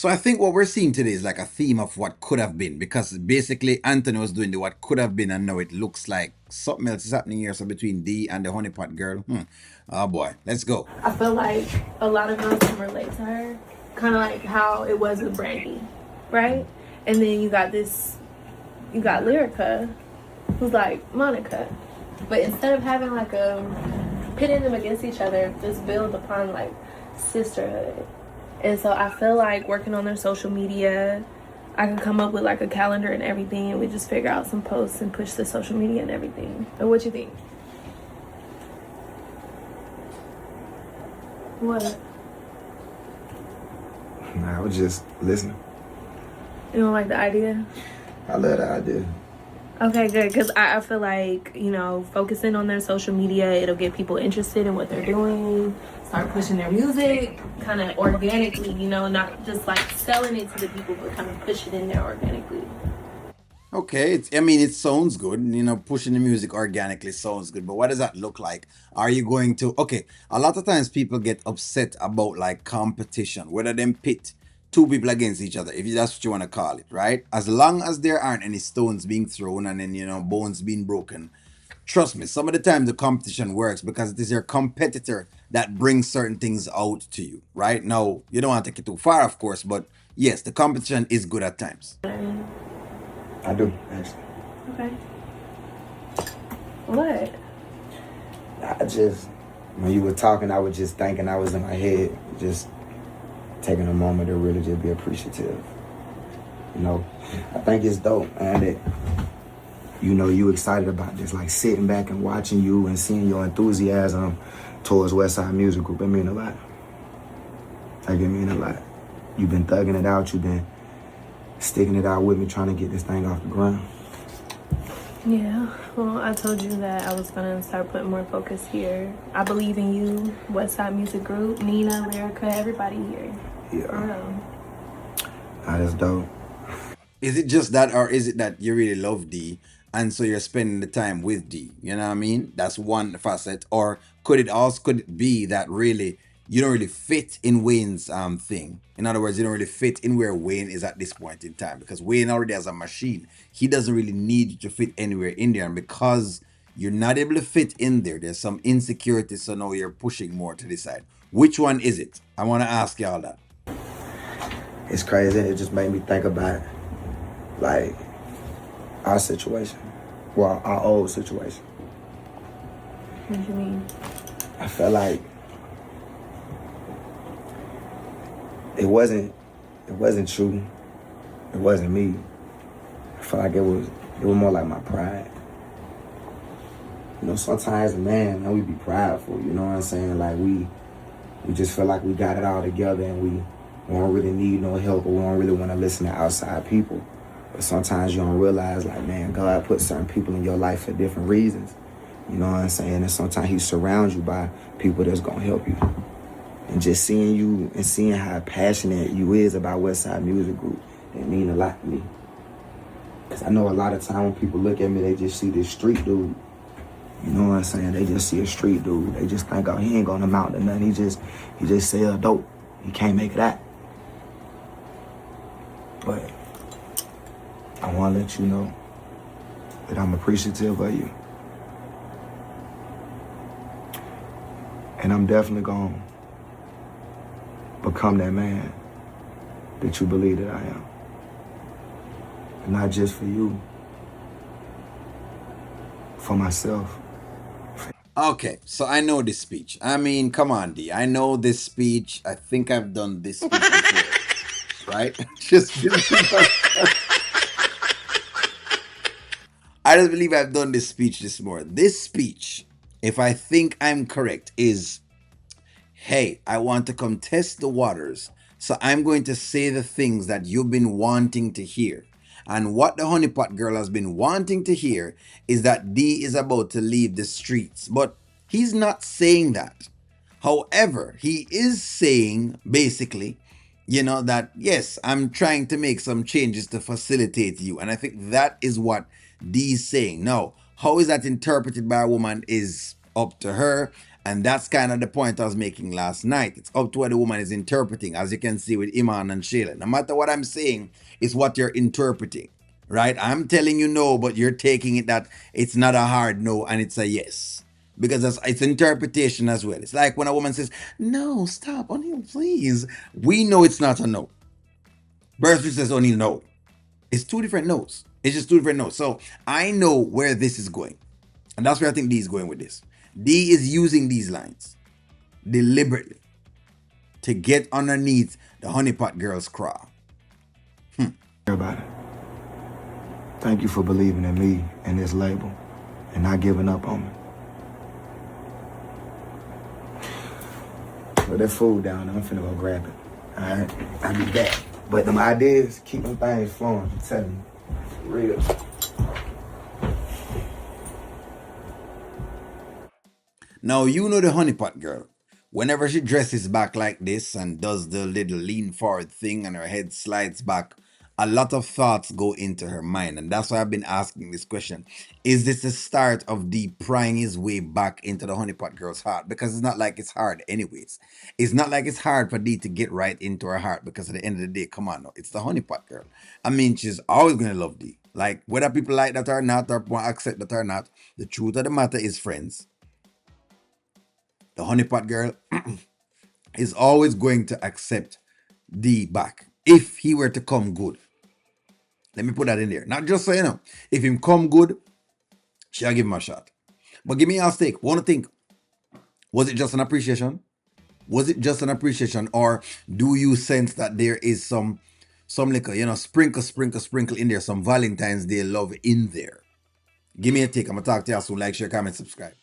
So I think what we're seeing today is like a theme of what could have been, because basically Anthony was doing the what could have been, and now it looks like something else is happening here. So between D and the honeypot girl, oh boy, let's go. I feel like a lot of us can relate to her, kind of like how it was with Brandy, right? And then you got Lyrica, who's like Monica, but instead of having like a pitting them against each other, just build upon like sisterhood. And so I feel like working on their social media, I can come up with like a calendar and everything, and we just figure out some posts and push the social media and everything. And what you think? What? Nah, I was just listening. You don't like the idea? I love the idea. Okay, good. Because I feel like, focusing on their social media, it'll get people interested in what they're doing, start pushing their music kind of organically, not just like selling it to the people, but kind of push it in there organically. Okay, I mean, it sounds good. Pushing the music organically sounds good, but what does that look like? Are you going to? Okay, a lot of times people get upset about like competition, whether them pit two people against each other, if that's what you want to call it, right? As long as there aren't any stones being thrown and then bones being broken, trust me, some of the time the competition works because it is your competitor that brings certain things out to you, right? Now, you don't want to take it too far, of course, but yes, the competition is good at times. I do, actually. Okay. What? I just, when you were talking, I was just thinking, I was in my head, just taking a moment to really just be appreciative. I think it's dope, man, that, you excited about this, like sitting back and watching you and seeing your enthusiasm towards Westside Music Group. It mean a lot. Like, it mean a lot. You've been thugging it out, you've been sticking it out with me, trying to get this thing off the ground. Yeah, well, I told you that I was gonna start putting more focus here. I believe in you, Westside Music Group, Nina, Lyrica, everybody here. Yeah. That's dope. Is it just that, or is it that you really love D and so you're spending the time with D? You know what I mean? That's one facet. Or could it be that really you don't really fit in Wayne's thing? In other words, you don't really fit in where Wayne is at this point in time, because Wayne already has a machine. He doesn't really need you to fit anywhere in there, and because you're not able to fit in there, there's some insecurity. So now you're pushing more to the side. Which one is it? I want to ask y'all that. It's crazy. It just made me think about, like, our situation. Well, our old situation. What do you mean? I felt like it wasn't true. It wasn't me. I felt like it was more like my pride. Sometimes, man, we be prideful, you know what I'm saying? Like, we just feel like we got it all together and we don't really need no help, or we don't really want to listen to outside people. But sometimes you don't realize, like, man, God put certain people in your life for different reasons. You know what I'm saying? And sometimes he surrounds you by people that's going to help you. And just seeing you and seeing how passionate you is about Westside Music Group, it mean a lot to me. Because I know a lot of time when people look at me, they just see this street dude. You know what I'm saying? They just see a street dude. They just think, oh, he ain't gonna amount to nothing. He just sell dope. He can't make it out. But I want to let you know that I'm appreciative of you. And I'm definitely going to become that man that you believe that I am. And not just for you, for myself. Okay, so I know this speech. I mean, come on, D. I know this speech. I think I've done this speech before, right? Just I just believe I've done this speech this morning. This speech, if I think I'm correct, is, hey, I want to contest the waters, so I'm going to say the things that you've been wanting to hear. And what the honeypot girl has been wanting to hear is that D is about to leave the streets. But he's not saying that. However, he is saying, basically, that yes, I'm trying to make some changes to facilitate you. And I think that is what D is saying. Now, how is that interpreted by a woman is up to her. And that's kind of the point I was making last night. It's up to what the woman is interpreting, as you can see with Iman and Sheila. No matter what I'm saying, it's what you're interpreting, right? I'm telling you no, but you're taking it that it's not a hard no and it's a yes. Because it's interpretation as well. It's like when a woman says, no, stop, O'Neill, please. We know it's not a no. Versus says, O'Neill, no. It's two different no's. It's just two different no's. So I know where this is going. And that's where I think D is going with this. D is using these lines deliberately to get underneath the honeypot girl's craw. Everybody, thank you for believing in me and this label and not giving up on me. Put that food down. I'm finna go grab it. All right, I'll be back. But them ideas, keep them things flowing. I'm telling you, for real. Now, you know the honeypot girl. Whenever she dresses back like this and does the little lean forward thing and her head slides back, a lot of thoughts go into her mind. And that's why I've been asking this question. Is this the start of D prying his way back into the honeypot girl's heart? Because it's not like it's hard anyways. It's not like it's hard for D to get right into her heart because at the end of the day, come on, no, it's the honeypot girl. I mean, she's always going to love D. Like, whether people like that or not, or want to accept that or not, the truth of the matter is, friends, the honeypot girl is always going to accept D back if he were to come good. Let me put that in there. Not just so you know, if him come good, she'll give him a shot. But give me your stake. Want to think, was it just an appreciation? Was it just an appreciation, or do you sense that there is some liquor, sprinkle in there, some Valentine's Day love in there? Give me a take. I'm gonna talk to you soon. Like, share, comment, subscribe.